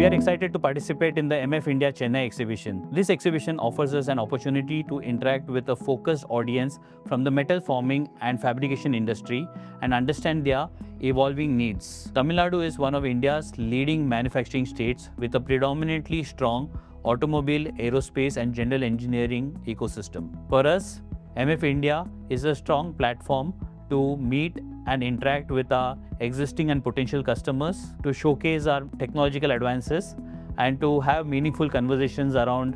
We are excited to participate in the MF India Chennai exhibition. This exhibition offers us an opportunity to interact with a focused audience from the metal forming and fabrication industry and understand their evolving needs. Tamil Nadu is one of India's leading manufacturing states with a predominantly strong automobile, aerospace and general engineering ecosystem. For us, MF India is a strong platform to meet and interact with our existing and potential customers, to showcase our technological advances and to have meaningful conversations around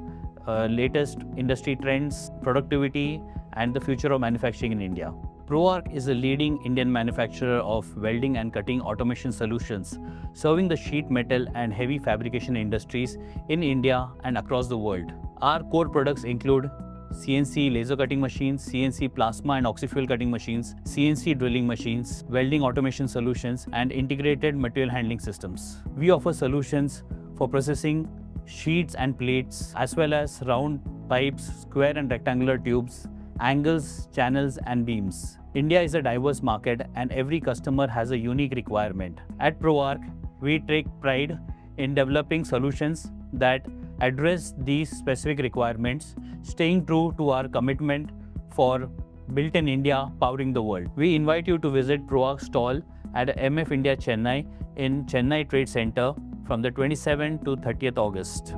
latest industry trends, productivity and the future of manufacturing in India. ProArc is a leading Indian manufacturer of welding and cutting automation solutions, serving the sheet metal and heavy fabrication industries in India and across the world. Our core products include CNC laser cutting machines, CNC plasma and oxyfuel cutting machines, CNC drilling machines, welding automation solutions, and integrated material handling systems. We offer solutions for processing sheets and plates, as well as round pipes, square and rectangular tubes, angles, channels, and beams. India is a diverse market and every customer has a unique requirement. At ProArc, we take pride in developing solutions that address these specific requirements, staying true to our commitment for Built in India, powering the world. We invite you to visit ProArc's stall at MF India Chennai in Chennai Trade Center from the 27th to 30th August.